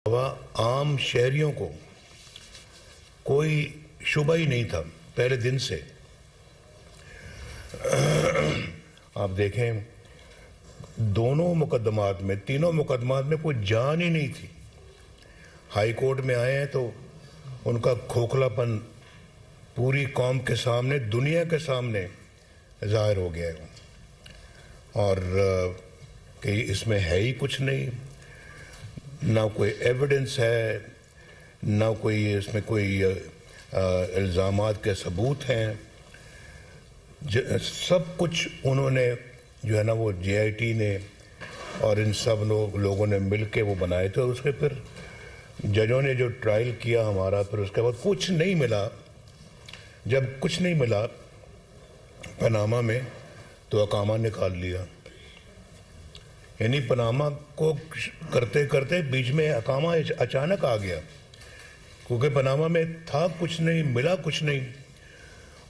आम शहरियों को कोई शुबा ही नहीं था पहले दिन से। आप देखें दोनों मुकदमात में, तीनों मुकदमात में कोई जान ही नहीं थी। हाई कोर्ट में आए हैं तो उनका खोखलापन पूरी कौम के सामने, दुनिया के सामने जाहिर हो गया है और कि इसमें है ही कुछ नहीं, ना कोई एविडेंस है, ना कोई इसमें कोई इल्ज़ामात के सबूत हैं। सब कुछ उन्होंने जो है ना वो JIT ने और इन सब लोगों ने मिल के वो बनाए थे। उसके फिर जजों ने जो ट्रायल किया हमारा, फिर उसके बाद कुछ नहीं मिला। जब कुछ नहीं मिला पनामा में तो अकामा निकाल लिया। यानी पनामा को करते करते बीच में अकामा अचानक आ गया, क्योंकि पनामा में था कुछ नहीं, मिला कुछ नहीं।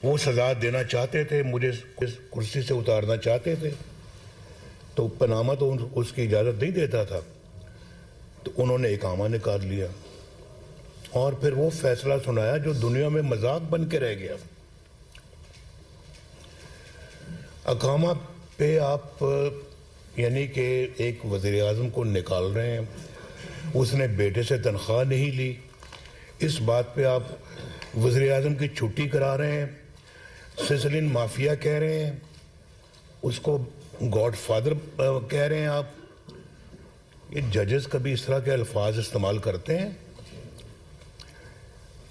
वो सज़ा देना चाहते थे, मुझे कुर्सी से उतारना चाहते थे, तो पनामा तो उसकी इजाज़त नहीं देता था, तो उन्होंने अकामा निकाल लिया और फिर वो फैसला सुनाया जो दुनिया में मजाक बन के रह गया। अकामा पे आप यानी कि एक वज़ीर आज़म को निकाल रहे हैं, उसने बेटे से तनख्वाह नहीं ली, इस बात पे आप वज़ीर आज़म की छुट्टी करा रहे हैं, सिसिलियन माफिया कह रहे हैं, उसको गॉडफादर कह रहे हैं आप। ये जजेस कभी इस तरह के अल्फाज इस्तेमाल करते हैं?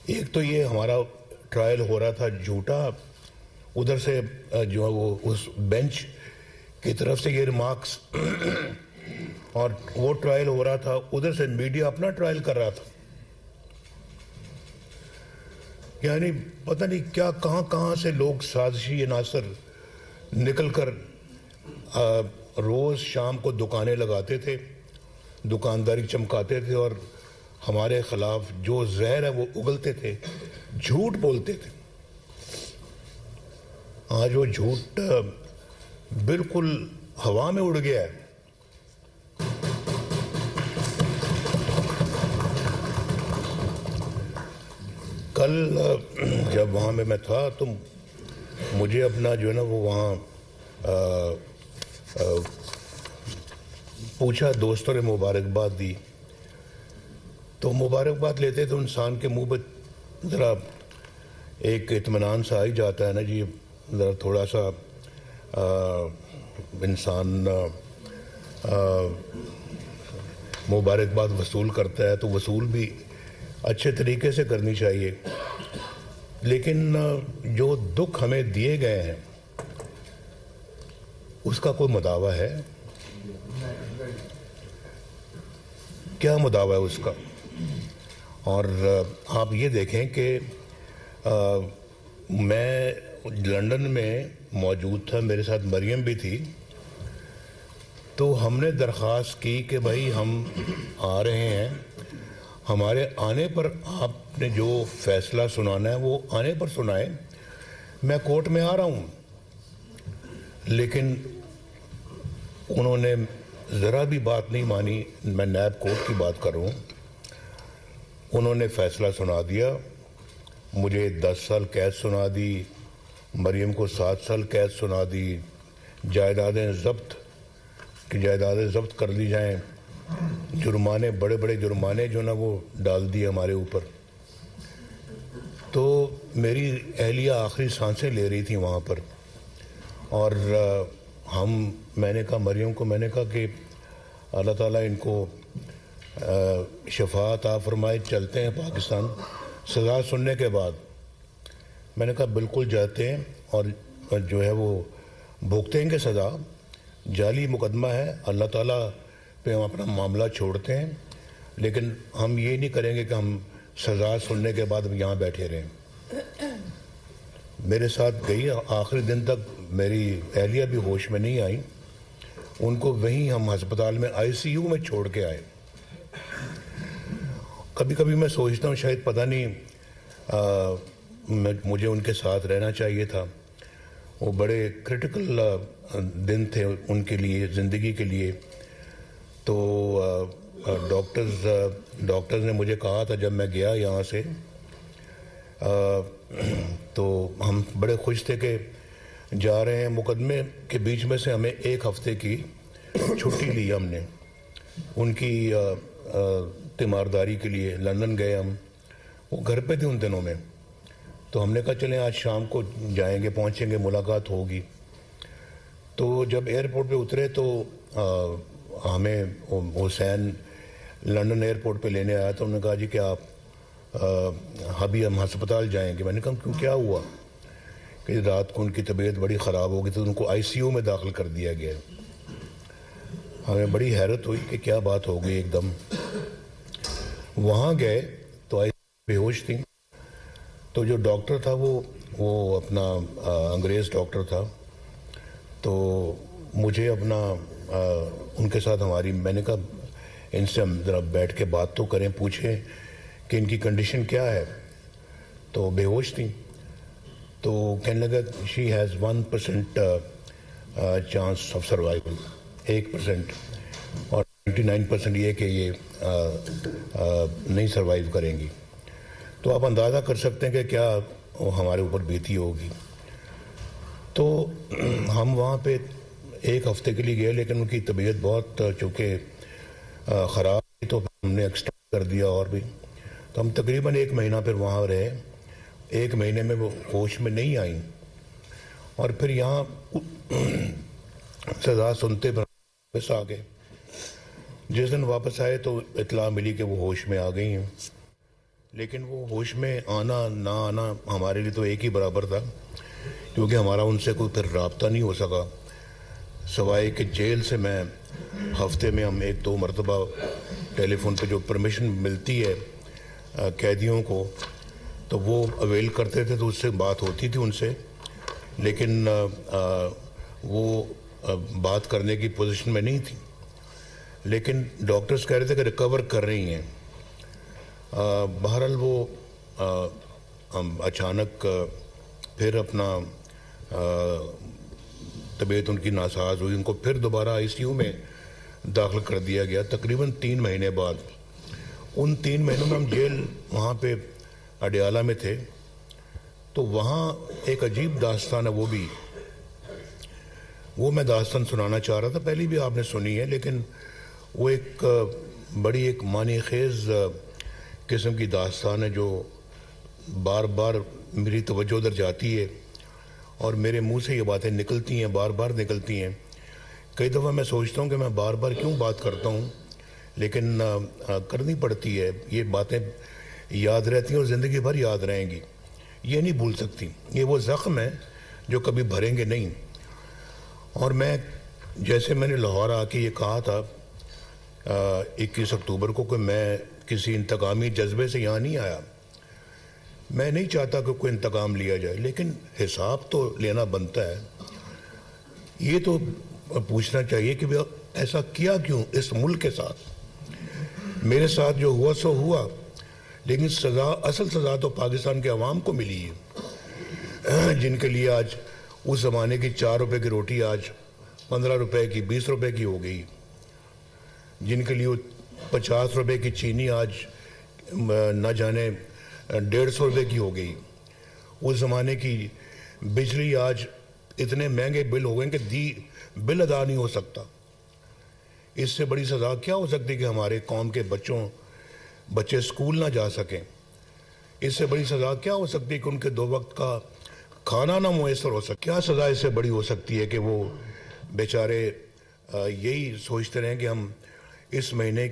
एक तो ये हमारा ट्रायल हो रहा था झूठा, उधर से जो है वो उस बेंच की तरफ से ये रिमार्क्स और वो ट्रायल हो रहा था, उधर से मीडिया अपना ट्रायल कर रहा था। यानी पता नहीं क्या कहां से लोग साजिशी अनासर निकलकर रोज शाम को दुकानें लगाते थे, दुकानदारी चमकाते थे और हमारे खिलाफ जो जहर है वो उगलते थे, झूठ बोलते थे। आज वो झूठ बिल्कुल हवा में उड़ गया है। कल जब वहाँ में मैं था तो मुझे अपना जो है ना वो वहाँ पूछा, दोस्तों ने मुबारकबाद दी, तो मुबारकबाद लेते तो इंसान के मुंह पर ज़रा एक इत्मीनान सा आ ही जाता है ना जी, ज़रा थोड़ा सा इंसान मुबारकबाद वसूल करता है तो वसूल भी अच्छे तरीके से करनी चाहिए। लेकिन जो दुख हमें दिए गए हैं उसका कोई मुदावा है? क्या मुदावा है उसका? और आप ये देखें कि मैं लंदन में मौजूद था, मेरे साथ मरियम भी थी, तो हमने दरख्वास्त की कि भाई हम आ रहे हैं, हमारे आने पर आपने जो फैसला सुनाना है वो आने पर सुनाए, मैं कोर्ट में आ रहा हूँ। लेकिन उन्होंने ज़रा भी बात नहीं मानी। मैं नायब कोर्ट की बात कर रहा हूँ। उन्होंने फैसला सुना दिया, मुझे 10 साल कैद सुना दी, मरियम को 7 साल कैद सुना दी, जायदादें जब्त कर ली जाएं, जुर्माने, बड़े बड़े जुर्माने जो ना वो डाल दिए हमारे ऊपर। तो मेरी अहलिया आखिरी सांसें ले रही थी वहाँ पर और मैंने कहा मरियम को, मैंने कहा कि अल्लाह ताला इनको शफाअत आ फरमाए, चलते हैं पाकिस्तान सज़ा सुनने के बाद। मैंने कहा बिल्कुल जाते हैं और जो है वो भुगतेंगे सज़ा। जाली मुकदमा है, अल्लाह ताला पे हम अपना मामला छोड़ते हैं, लेकिन हम ये नहीं करेंगे कि हम सज़ा सुनने के बाद यहाँ बैठे रहें। मेरे साथ गई, आखिरी दिन तक मेरी अहलिया भी होश में नहीं आई, उनको वहीं हम अस्पताल में ICU में छोड़ के आए। कभी कभी मैं सोचता हूँ शायद पता नहीं मुझे उनके साथ रहना चाहिए था। वो बड़े क्रिटिकल दिन थे उनके लिए, ज़िंदगी के लिए। तो डॉक्टर्स ने मुझे कहा था जब मैं गया यहाँ से, तो हम बड़े खुश थे कि जा रहे हैं। मुकदमे के बीच में से हमें 1 हफ्ते की छुट्टी ली हमने उनकी तीमारदारी के लिए। लंदन गए हम, वो घर पे थे उन दिनों में, तो हमने कहा चलें आज शाम को जाएंगे, पहुंचेंगे, मुलाकात होगी। तो जब एयरपोर्ट पे उतरे तो हमें हुसैन लंदन एयरपोर्ट पे लेने आया। तो उन्होंने कहा जी कि आप अभी हम अस्पताल जाएंगे। मैंने कहा क्यों, क्या हुआ? कि रात को उनकी तबीयत बड़ी ख़राब हो गई, तो उनको आईसीयू में दाखिल कर दिया गया। हमें बड़ी हैरत हुई कि क्या बात हो गई एकदम। वहाँ गए तो बेहोश थी। तो जो डॉक्टर था वो अपना अंग्रेज़ डॉक्टर था। तो मुझे अपना उनके साथ मैंने कहा इनसे हम ज़रा बैठ के बात तो करें, पूछें कि इनकी कंडीशन क्या है। तो बेहोश थी। तो कहने लगा she has 1% chance of survival, 1%, और 99% ये कि ये नहीं सर्वाइव करेंगी। तो आप अंदाज़ा कर सकते हैं कि क्या हमारे ऊपर बीती होगी। तो हम वहाँ पे 1 हफ्ते के लिए गए, लेकिन उनकी तबीयत बहुत चूँकि ख़राब थी तो हमने एक्सटेंड कर दिया और भी। तो हम तकरीबन 1 महीना फिर वहाँ रहे। 1 महीने में वो होश में नहीं आई, और फिर यहाँ सज़ा सुनते पर वापस आ गए। जिस दिन वापस आए तो इत्तला मिली कि वो होश में आ गई हैं। लेकिन वो होश में आना ना आना हमारे लिए तो एक ही बराबर था, क्योंकि हमारा उनसे कोई फिर राब्ता नहीं हो सका, सवाए कि जेल से मैं हफ्ते में हम 1-2 मरतबा टेलीफोन पे जो परमिशन मिलती है कैदियों को, तो वो अवेल करते थे, तो उससे बात होती थी उनसे। लेकिन वो बात करने की पोजीशन में नहीं थी। लेकिन डॉक्टर्स कह रहे थे कि रिकवर कर रही हैं। बहरहाल वो अचानक फिर अपना तबीयत उनकी नासाज हुई। उनको फिर दोबारा आईसीयू में दाखिल कर दिया गया तकरीबन 3 महीने बाद। उन 3 महीनों में हम जेल वहाँ पे अडियाला में थे। तो वहाँ एक अजीब दास्तान है, वो मैं दास्तान सुनाना चाह रहा था। पहले भी आपने सुनी है, लेकिन वो एक मानी खेज किस्म की दास्तान है जो बार बार मेरी तवज्जो उधर जाती है और मेरे मुंह से ये बातें निकलती हैं, बार बार निकलती हैं। कई दफ़ा मैं सोचता हूँ कि मैं बार बार क्यों बात करता हूँ, लेकिन करनी पड़ती है। ये बातें याद रहती हैं और ज़िंदगी भर याद रहेंगी, ये नहीं भूल सकती। ये वो ज़ख्म है जो कभी भरेंगे नहीं। और जैसे मैंने लाहौर आके ये कहा था 21 अक्टूबर को कि मैं किसी इंतकामी जज्बे से यहाँ नहीं आया। मैं नहीं चाहता कि कोई इंतकाम लिया जाए, लेकिन हिसाब तो लेना बनता है। ये तो पूछना चाहिए कि ऐसा किया क्यों इस मुल्क के साथ। मेरे साथ जो हुआ सो हुआ, लेकिन असल सज़ा तो पाकिस्तान के अवाम को मिली है, जिनके लिए आज उस ज़माने की 4 रुपए की रोटी आज 15 रुपए की, 20 रुपए की हो गई, जिनके लिए 50 रुपए की चीनी आज न जाने 150 रुपए की हो गई। उस ज़माने की बिजली आज इतने महंगे बिल हो गए कि बिल अदा नहीं हो सकता। इससे बड़ी सज़ा क्या हो सकती कि हमारे कौम के बच्चे स्कूल ना जा सकें। इससे बड़ी सज़ा क्या हो सकती है कि उनके 2 वक्त का खाना ना मुयसर हो सके। क्या सज़ा इससे बड़ी हो सकती है कि वो बेचारे यही सोचते रहें कि हम इस महीने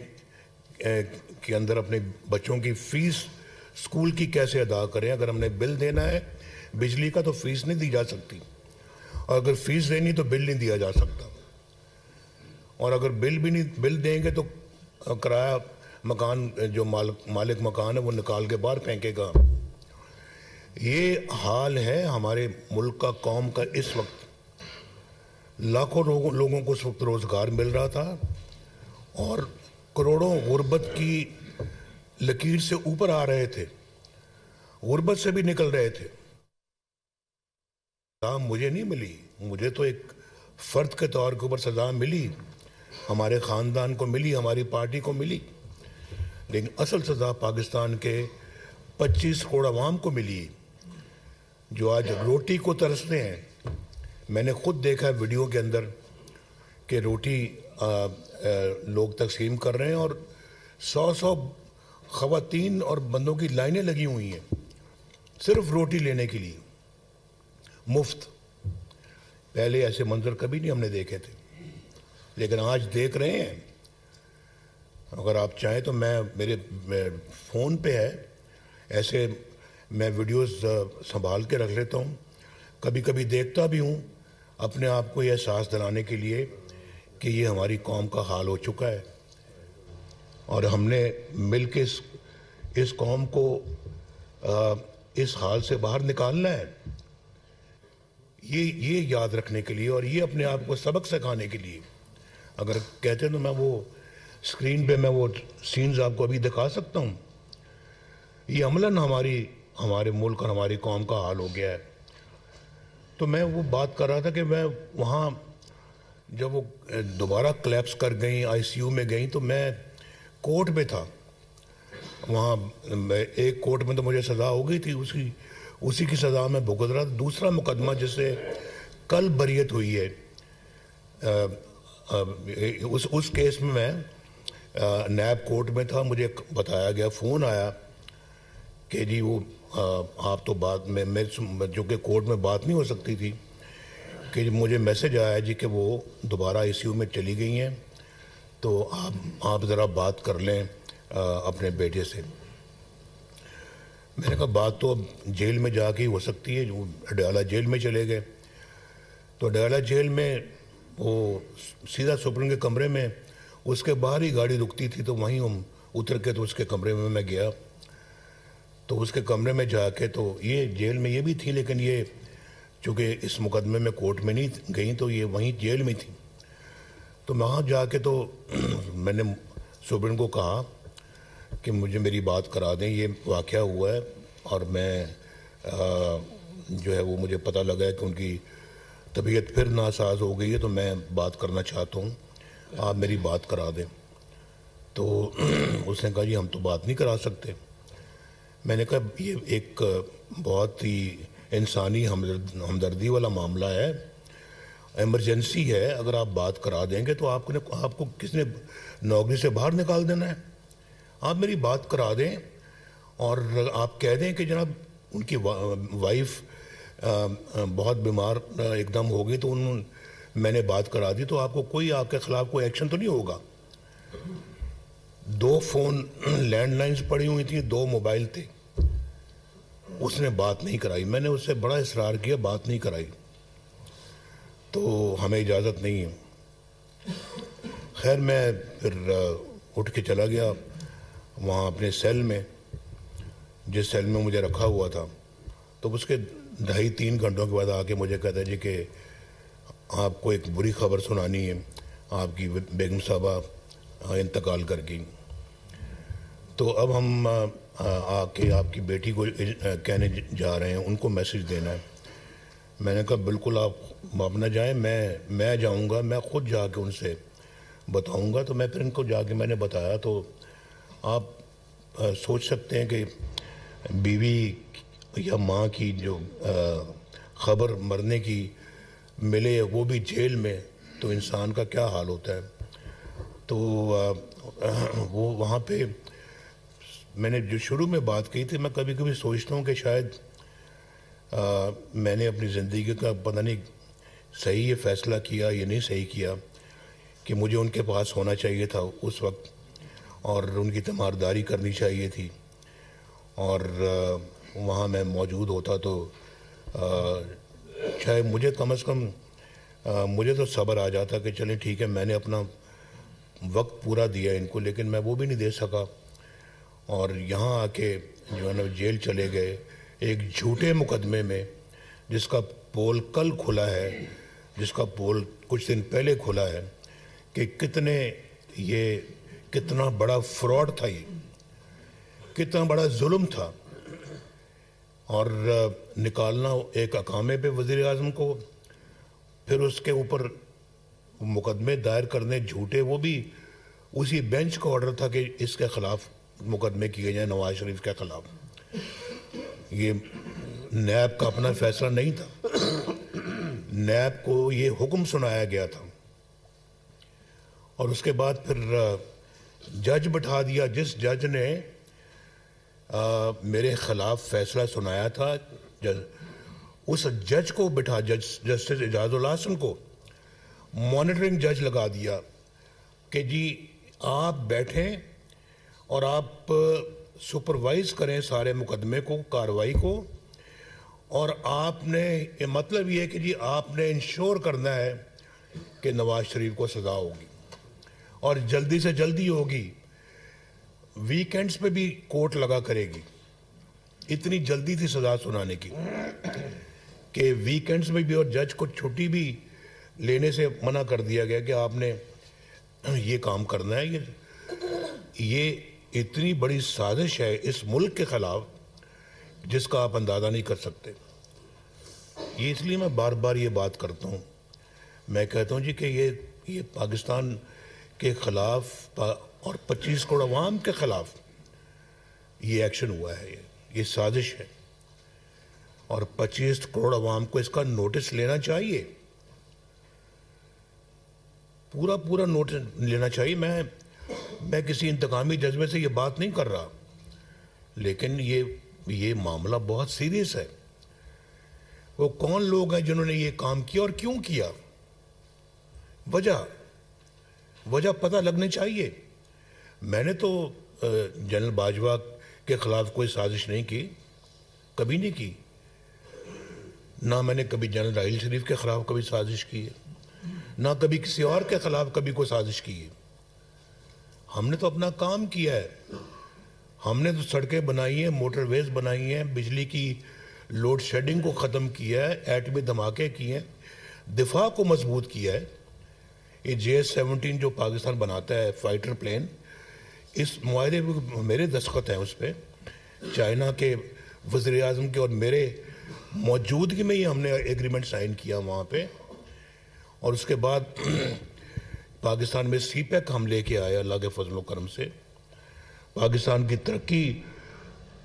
के अंदर अपने बच्चों की फ़ीस स्कूल की कैसे अदा करें। अगर हमने बिल देना है बिजली का तो फ़ीस नहीं दी जा सकती, और अगर फ़ीस देनी तो बिल नहीं दिया जा सकता, और अगर बिल देंगे तो किराया मकान जो मालिक मकान है वो निकाल के बाहर फेंकेगा। ये हाल है हमारे मुल्क का, कौम का। इस वक्त लाखों लोगों को उस वक्त रोज़गार मिल रहा था और करोड़ों गुर्बत की लकीर से ऊपर आ रहे थे, गुर्बत से भी निकल रहे थे। सज़ा मुझे नहीं मिली, मुझे तो एक फ़र्द के तौर के ऊपर सज़ा मिली, हमारे ख़ानदान को मिली, हमारी पार्टी को मिली, लेकिन असल सज़ा पाकिस्तान के 25 करोड़ अवाम को मिली जो आज रोटी को तरसते हैं। मैंने खुद देखा वीडियो के अंदर कि रोटी लोग तकसीम कर रहे हैं और 100 ख़वातीन और बंदों की लाइनें लगी हुई हैं सिर्फ रोटी लेने के लिए, मुफ्त। पहले ऐसे मंजर कभी नहीं हमने देखे थे, लेकिन आज देख रहे हैं। अगर आप चाहें तो मेरे फ़ोन पे है, ऐसे मैं वीडियोस संभाल के रख लेता हूँ, कभी कभी देखता भी हूँ अपने आप को यह एहसास दिलाने के लिए कि ये हमारी कौम का हाल हो चुका है और हमने मिल के इस कौम को इस हाल से बाहर निकालना है। ये याद रखने के लिए और ये अपने आप को सबक सिखाने के लिए, अगर कहते तो मैं वो स्क्रीन पे मैं वो सीन्स आपको अभी दिखा सकता हूँ। ये अमलन हमारे मुल्क और हमारी कौम का हाल हो गया है। तो मैं वो बात कर रहा था कि मैं वहाँ जब वो दोबारा क्लैप्स कर गई, आईसीयू में गई, तो मैं कोर्ट में था। वहाँ एक कोर्ट में तो मुझे सज़ा हो गई थी, उसी की सज़ा में भुगत रहा था। दूसरा मुकदमा जिससे कल बरियत हुई है, उस केस में मैं नैब कोर्ट में था। मुझे बताया गया, फ़ोन आया कि जी वो आप तो बात में जो कि कोर्ट में बात नहीं हो सकती थी, कि मुझे मैसेज आया जी कि वो दोबारा आईसीयू में चली गई हैं, तो आप ज़रा बात कर लें अपने बेटे से। मैंने कहा बात तो अब जेल में जाके ही हो सकती है। जो अडयाला जेल में चले गए, तो अडयाला जेल में वो सीधा सुप्रीम के कमरे में, उसके बाहर ही गाड़ी रुकती थी, तो वहीं हम उतर के तो उसके कमरे में मैं गया। तो उसके कमरे में जाके, तो ये जेल में ये भी थी, लेकिन ये चूँकि इस मुकदमे में कोर्ट में नहीं गई, तो ये वहीं जेल में थी। तो वहाँ जाके तो मैंने सुप्रीम को कहा कि मुझे मेरी बात करा दें, ये वाक़या हुआ है और मैं जो है वो मुझे पता लगा है कि उनकी तबीयत फिर नासाज हो गई है, तो मैं बात करना चाहता हूँ, आप मेरी बात करा दें। तो उसने कहा जी हम तो बात नहीं करा सकते। मैंने कहा ये एक बहुत ही इंसानी हमदर्दी वाला मामला है, इमरजेंसी है, अगर आप बात करा देंगे तो आपको किसने नौकरी से बाहर निकाल देना है। आप मेरी बात करा दें और आप कह दें कि जनाब उनकी वाइफ बहुत बीमार एकदम हो गई, तो मैंने बात करा दी, तो आपको कोई आपके ख़िलाफ़ कोई एक्शन तो नहीं होगा। 2 फ़ोन लैंडलाइंस पड़ी हुई थी, 2 मोबाइल थे, उसने बात नहीं कराई। मैंने उससे बड़ा इसरार किया, बात नहीं कराई, तो हमें इजाज़त नहीं है। खैर मैं फिर उठ के चला गया वहाँ अपने सेल में, जिस सेल में मुझे रखा हुआ था। तो उसके 2.5-3 घंटों के बाद आके मुझे कहता है जी कि आपको एक बुरी खबर सुनानी है, आपकी बेगम साहबा इंतकाल कर गई। तो अब हम आके आपकी बेटी को कहने जा रहे हैं, उनको मैसेज देना है। मैंने कहा बिल्कुल आप न जाएं, मैं जाऊंगा, मैं खुद जाके उनसे बताऊंगा। तो मैं फिर इनको जाके मैंने बताया। तो आप सोच सकते हैं कि बीवी या माँ की जो ख़बर मरने की मिले, वो भी जेल में, तो इंसान का क्या हाल होता है। तो वो वहाँ पे मैंने जो शुरू में बात की थी, मैं कभी कभी सोचता हूँ कि शायद मैंने अपनी ज़िंदगी का पता नहीं सही ये फ़ैसला किया या नहीं सही किया कि मुझे उनके पास होना चाहिए था उस वक्त और उनकी तीमारदारी करनी चाहिए थी, और वहाँ मैं मौजूद होता तो शायद मुझे कम से कम मुझे तो सब्र आ जाता कि चलें ठीक है, मैंने अपना वक्त पूरा दिया इनको, लेकिन मैं वो भी नहीं दे सका। और यहाँ आके जो है ना जेल चले गए एक झूठे मुकदमे में, जिसका पोल कल खुला है, जिसका पोल कुछ दिन पहले खुला है, कि कितना बड़ा फ्रॉड था, ये कितना बड़ा जुल्म था। और निकालना एक अकामे पे वज़ीर आज़म को, फिर उसके ऊपर मुकदमे दायर करने झूठे, वो भी उसी बेंच का ऑर्डर था कि इसके खिलाफ मुकदमे किए जाए, नवाज शरीफ के खिलाफ। ये नैब का अपना फैसला नहीं था, नैब को ये हुक्म सुनाया गया था। और उसके बाद फिर जज बिठा दिया, जिस जज ने मेरे खिलाफ फैसला सुनाया था, उस जज को बिठा, जस्टिस एजाजुल हसन को मॉनिटरिंग जज लगा दिया कि जी आप बैठें और आप सुपरवाइज करें सारे मुकदमे को, कार्रवाई को, और आपने मतलब ये है कि जी आपने इंश्योर करना है कि नवाज शरीफ को सज़ा होगी और जल्दी से जल्दी होगी। वीकेंड्स पे भी कोर्ट लगा करेगी। इतनी जल्दी थी सज़ा सुनाने की कि वीकेंड्स में भी, और जज को छुट्टी भी लेने से मना कर दिया गया कि आपने ये काम करना है। ये इतनी बड़ी साजिश है इस मुल्क के खिलाफ जिसका आप अंदाज़ा नहीं कर सकते। ये इसलिए मैं बार बार ये बात करता हूँ। मैं कहता हूँ जी कि ये पाकिस्तान के खिलाफ और 25 करोड़ अवाम के खिलाफ ये एक्शन हुआ है, ये साजिश है, और 25 करोड़ अवाम को इसका नोटिस लेना चाहिए, पूरा नोटिस लेना चाहिए। मैं किसी इंतकामी जज्बे से ये बात नहीं कर रहा, लेकिन ये मामला बहुत सीरियस है। वो कौन लोग हैं जिन्होंने ये काम किया और क्यों किया, वजह पता लगनी चाहिए। मैंने तो जनरल बाजवा के खिलाफ कोई साजिश नहीं की, कभी नहीं की। ना मैंने कभी जनरल राहिल शरीफ के खिलाफ कभी साजिश की है, ना कभी किसी और के खिलाफ कभी कोई साजिश की है। हमने तो अपना काम किया है। हमने तो सड़कें बनाई हैं, मोटरवेज बनाई हैं, बिजली की लोड शेडिंग को ख़त्म किया है, एटमी धमाके किए हैं, दिफा को मजबूत किया है। ये JS-17 जो पाकिस्तान बनाता है फाइटर प्लेन, इस मुआहदे में मेरे दस्तखत हैं उस पर, चाइना के वज़ीर आज़म के और मेरे मौजूदगी में ही हमने एग्रीमेंट साइन किया वहाँ पे। और उसके बाद पाकिस्तान में CPEC हम लेके आए अल्लाह के फजल करम से। पाकिस्तान की तरक्की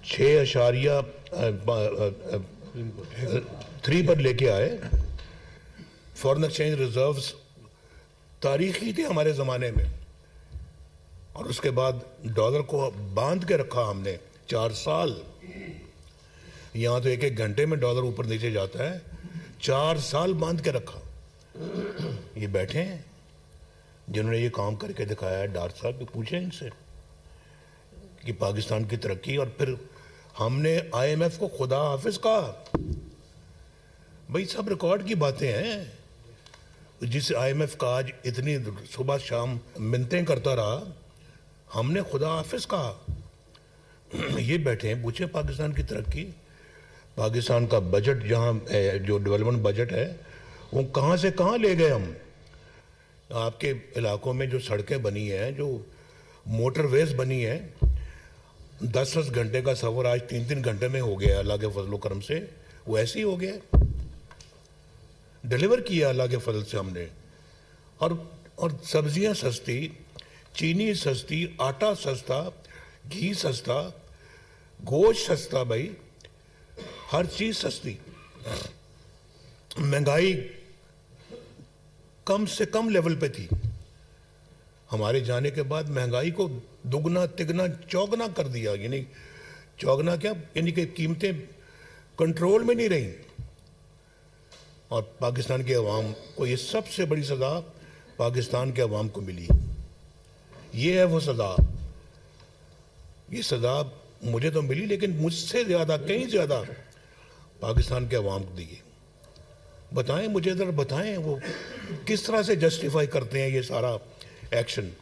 6.3 पर लेके आए। फॉरेन एक्सचेंज रिजर्व्स तारीखी थे हमारे ज़माने में, और उसके बाद डॉलर को बांध के रखा हमने 4 साल। यहाँ तो एक घंटे में डॉलर ऊपर नीचे जाता है, 4 साल बांध के रखा। ये बैठे हैं जिन्होंने ये काम करके दिखाया है, डॉक्टर साहब भी पूछे इनसे कि पाकिस्तान की तरक्की। और फिर हमने IMF को खुदा हाफिज कहा। भाई सब रिकॉर्ड की बातें हैं। जिस IMF का आज इतनी सुबह शाम मिन्नतें करता रहा, हमने खुदा हाफिज कहा। ये बैठे हैं, पूछे पाकिस्तान की तरक्की, पाकिस्तान का बजट जहाँ जो डेवलपमेंट बजट है वो कहाँ से कहाँ ले गए हम। आपके इलाकों में जो सड़कें बनी हैं, जो मोटरवेज बनी हैं, 10-10 घंटे का सफ़र आज 3-3 घंटे में हो गया अल्लाह के फजल करम से। वो ऐसे ही हो गया, डिलीवर किया अल्लाह के फजल से हमने। और सब्जियां सस्ती, चीनी सस्ती, आटा सस्ता, घी सस्ता, गोश्त सस्ता, भाई हर चीज़ सस्ती। महंगाई कम से कम लेवल पे थी। हमारे जाने के बाद महंगाई को दुगना तिगना चौगना कर दिया। यानी चौगना क्या, यानी कि कीमतें कंट्रोल में नहीं रही। और पाकिस्तान के अवाम को ये सबसे बड़ी सज़ा पाकिस्तान के अवाम को मिली। ये है वो सज़ा। ये सज़ा मुझे तो मिली, लेकिन मुझसे ज़्यादा, कहीं ज़्यादा पाकिस्तान के अवाम को दी। बताएं मुझे, ज़रा बताएं वो किस तरह से जस्टिफाई करते हैं ये सारा एक्शन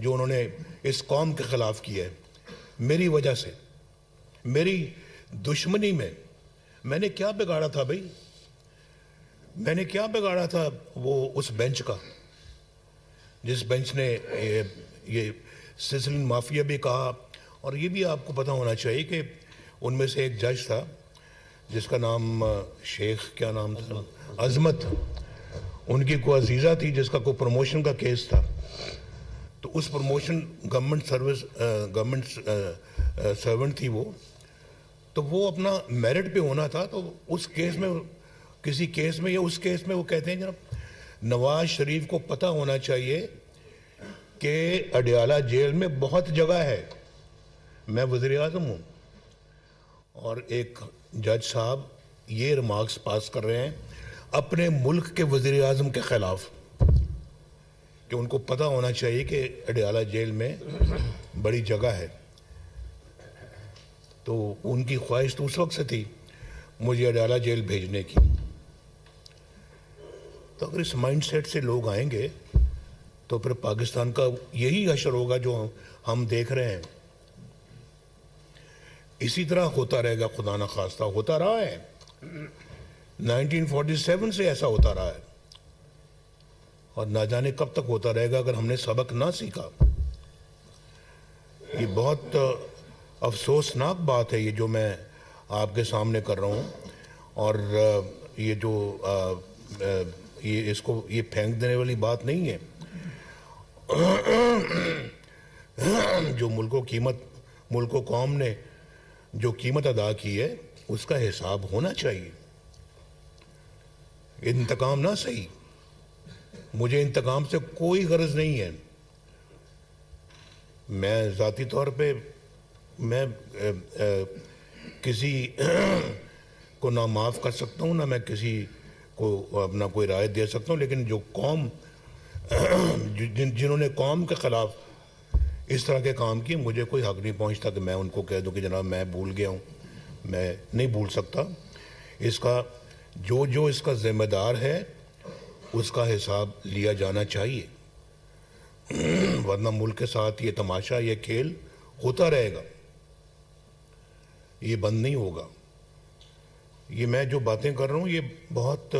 जो उन्होंने इस कौम के ख़िलाफ़ किया है। मेरी वजह से, मेरी दुश्मनी में मैंने क्या बिगाड़ा था भाई? मैंने क्या बिगाड़ा था वो उस बेंच का, जिस बेंच ने ये सिसलिन माफिया भी कहा। और ये भी आपको पता होना चाहिए कि उनमें से एक जज था जिसका नाम शेख, क्या नाम था, अजमत। उनकी कोई अजीज़ा थी जिसका कोई प्रमोशन का केस था, तो उस प्रमोशन गवर्नमेंट सर्वेंट थी वो, तो वो अपना मेरिट पे होना था। तो उस केस में, किसी केस में या उस केस में वो कहते हैं जनाब नवाज शरीफ को पता होना चाहिए कि अडयाला जेल में बहुत जगह है, मैं वज़ीर आज़म हूँ, और एक जज साहब ये रिमार्क्स पास कर रहे हैं अपने मुल्क के वज़ीर आज़म के ख़िलाफ़ कि उनको पता होना चाहिए कि अडयाला जेल में बड़ी जगह है। तो उनकी ख्वाहिश तो उस वक्त से थी मुझे अडयाला जेल भेजने की। तो अगर इस माइंड सेट से लोग आएंगे तो फिर पाकिस्तान का यही हशर होगा जो हम देख रहे हैं। इसी तरह होता रहेगा, खुदा न खास्ता होता रहा है, 1947 से ऐसा होता रहा है और ना जाने कब तक होता रहेगा अगर हमने सबक ना सीखा। ये बहुत अफसोसनाक बात है ये जो मैं आपके सामने कर रहा हूँ, और ये जो ये फेंक देने वाली बात नहीं है। जो मुल्को कौम ने जो कीमत अदा की है उसका हिसाब होना चाहिए। इंतकाम ना सही, मुझे इंतकाम से कोई गर्ज नहीं है। मैं ज़ाती तौर पे मैं किसी को ना माफ़ कर सकता हूँ, ना मैं किसी को अपना कोई राय दे सकता हूँ, लेकिन जो कौम जिन्होंने कौम के ख़िलाफ़ इस तरह के काम किए, मुझे कोई हक़ नहीं पहुँचता कि मैं उनको कह दूँ कि जनाब मैं भूल गया हूँ। मैं नहीं भूल सकता। इसका जो इसका ज़िम्मेदार है उसका हिसाब लिया जाना चाहिए, वरना मुल्क के साथ ये तमाशा, ये खेल होता रहेगा, ये बंद नहीं होगा। ये मैं जो बातें कर रहा हूँ ये बहुत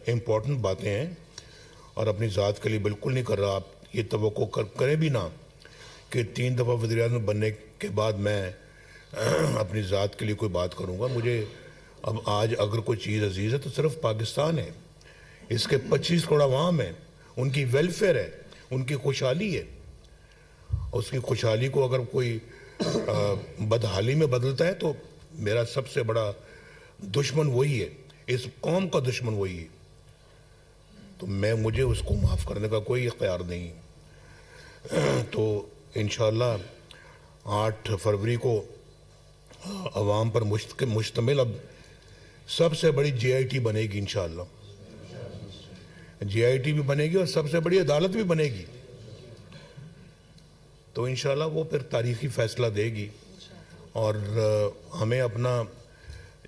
इम्पोर्टेंट बातें हैं और अपनी ज़ात के लिए बिल्कुल नहीं कर रहा। आप ये तवक्को करें भी ना कि 3 दफ़ा वज़ीर-ए-आज़म बनने के बाद मैं अपनी ज़ात के लिए कोई बात करूँगा। मुझे अब आज अगर कोई चीज़ अजीज़ है तो सिर्फ पाकिस्तान है, इसके 25 करोड़ अवाम है, उनकी वेलफेयर है, उनकी खुशहाली है। उसकी खुशहाली को अगर कोई बदहाली में बदलता है तो मेरा सबसे बड़ा दुश्मन वही है, इस कौम का दुश्मन वही है। तो मुझे उसको माफ़ करने का कोई इख्तियार नहीं। तो इंशाअल्लाह 8 फरवरी को अवाम पर मुश्तमिल अब सबसे बड़ी JIT बनेगी इंशाअल्लाह। JIT भी बनेगी और सबसे बड़ी अदालत भी बनेगी। तो इंशाअल्लाह वो फिर तारीख़ी फ़ैसला देगी और हमें अपना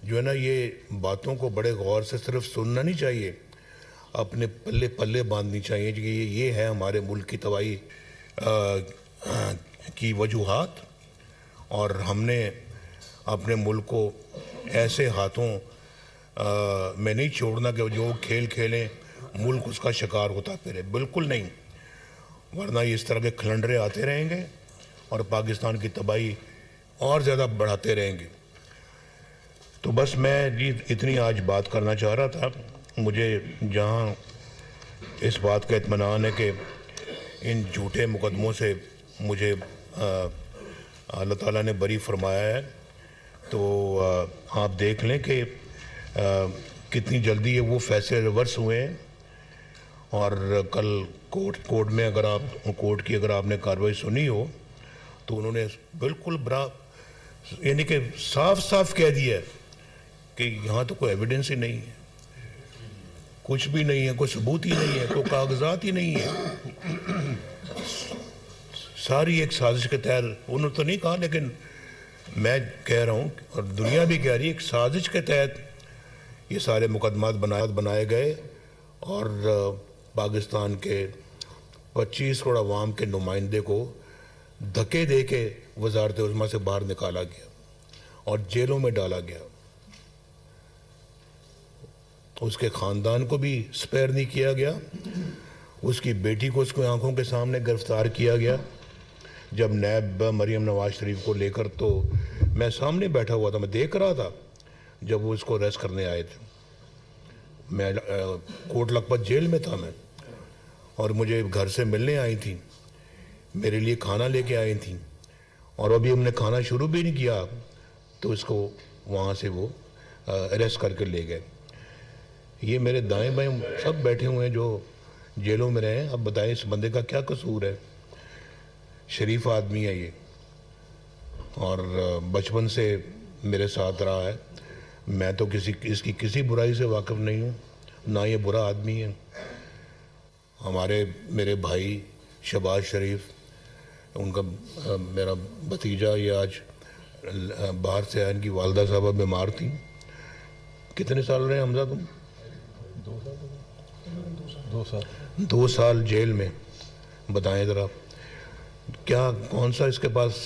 जो है ना ये बातों को बड़े गौर से सिर्फ सुनना नहीं चाहिए, अपने पल्ले पल्ले बांधनी चाहिए कि ये है हमारे मुल्क की तबाही की वजूहात, और हमने अपने मुल्क को ऐसे हाथों में नहीं छोड़ना कि जो खेल खेलें मुल्क उसका शिकार होता फिरे, बिल्कुल नहीं, वरना इस तरह के खलंडरे आते रहेंगे और पाकिस्तान की तबाही और ज़्यादा बढ़ाते रहेंगे। तो बस मैं जी इतनी आज बात करना चाह रहा था। मुझे जहाँ इस बात का इत्मीनान है कि इन झूठे मुकदमों से मुझे अल्लाह ताला ने बरी फरमाया है, तो आप देख लें कि कितनी जल्दी ये वो फैसले रिवर्स हुए हैं। और कल कोर्ट में कोर्ट की अगर आपने कार्रवाई सुनी हो तो उन्होंने बिल्कुल यानी कि साफ साफ कह दिया कि यहाँ तो कोई एविडेंस ही नहीं है, कुछ भी नहीं है, कोई सबूत ही नहीं है, कोई कागजात ही नहीं है। सारी एक साजिश के तहत, उन्होंने तो नहीं कहा लेकिन मैं कह रहा हूँ और दुनिया भी कह रही है, एक साजिश के तहत ये सारे मुकदमात बनाए गए और पाकिस्तान के 25 करोड़ अवाम के नुमाइंदे को धक्के दे के वज़ारत उज़्मा से बाहर निकाला गया और जेलों में डाला गया। उसके ख़ानदान को भी स्पेयर नहीं किया गया, उसकी बेटी को उसकी आंखों के सामने गिरफ्तार किया गया। जब नैब मरीम नवाज शरीफ को लेकर, तो मैं सामने बैठा हुआ था, मैं देख रहा था जब वो उसको अरेस्ट करने आए थे। मैं कोट लखपत जेल में था मैं, और मुझे घर से मिलने आई थी, मेरे लिए खाना लेके आई थी, और अभी हमने खाना शुरू भी नहीं किया तो इसको वहाँ से वो अरेस्ट करके ले गए। ये मेरे दाएं बाएं सब बैठे हुए हैं जो जेलों में रहे हैं। अब बताएं इस बंदे का क्या कसूर है? शरीफ आदमी है ये, और बचपन से मेरे साथ रहा है। मैं तो इसकी किसी बुराई से वाकिफ़ नहीं हूँ, ना ये बुरा आदमी है। मेरे भाई शहबाज शरीफ, उनका मेरा भतीजा, ये आज बाहर से आया, इनकी वालदा साहबा बीमार थी। कितने साल रहे हमजा तुम? 2 साल जेल में। बताएं ज़रा, क्या कौन सा इसके पास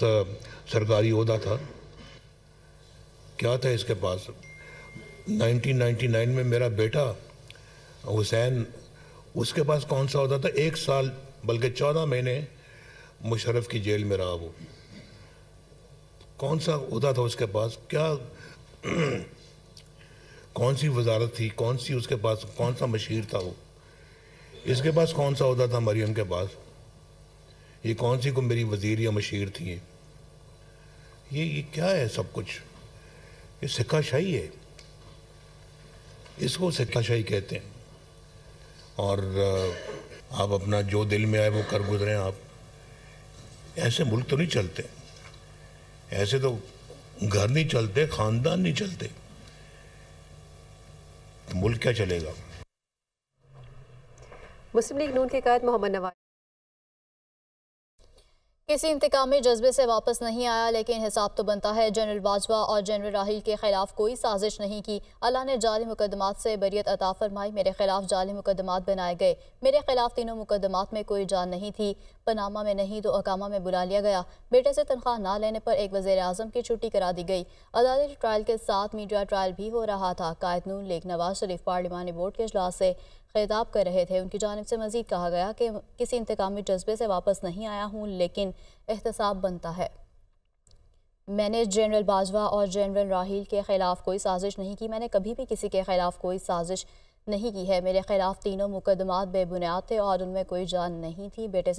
सरकारी ओहदा था? क्या था इसके पास? 1999 में मेरा बेटा हुसैन, उसके पास कौन सा ओहदा था? 1 साल बल्कि 14 महीने मुशर्रफ की जेल में रहा वो। कौन सा ओहदा था उसके पास? क्या कौन सी वजारत थी? कौन सी उसके पास, कौन सा मशीर था वो? इसके पास कौन सा ओहदा था मरियम के पास? ये कौन सी को मेरी वजीर या मशीर थी? ये क्या है सब कुछ? ये सिक्काशाही है, इसको सिक्काशाही कहते हैं। और आप अपना जो दिल में आए वो कर गुजरें आप। ऐसे मुल्क तो नहीं चलते, ऐसे तो घर नहीं चलते, खानदान नहीं चलते, तो मुल्क क्या चलेगा? मुस्लिम लीग नून के कायद मोहम्मद नवाज किसी इंतकामी जज्बे से वापस नहीं आया, लेकिन हिसाब तो बनता है। जनरल बाजवा और जनरल राहील के खिलाफ कोई साजिश नहीं की। अल्लाह ने जाली मुकदमात से बरियत अता फरमाई। मेरे खिलाफ जाली मुकदमात बनाए गए। मेरे खिलाफ तीनों मुकदमात में कोई जान नहीं थी। पनामा में नहीं तो अकामा में बुला लिया गया। बेटे से तनख्वाह ना लेने पर एक वज़ीर आज़म की छुट्टी करा दी गई। अदालती ट्रायल के साथ मीडिया ट्रायल भी हो रहा था। कायद नून लीग नवाज शरीफ पार्लिमानी बोर्ड के इजलास से खिताब कर रहे थे। उनकी जानिब से मजीद कहा गया कि किसी इंतकामी जज्बे से वापस नहीं आया हूँ, लेकिन एहतसाब बनता है। मैंने जनरल बाजवा और जनरल राहील के खिलाफ कोई साजिश नहीं की। मैंने कभी भी किसी के खिलाफ कोई साजिश नहीं की है। मेरे खिलाफ तीनों मुकदमात बेबुनियाद थे और उनमें कोई जान नहीं थी। बेटे से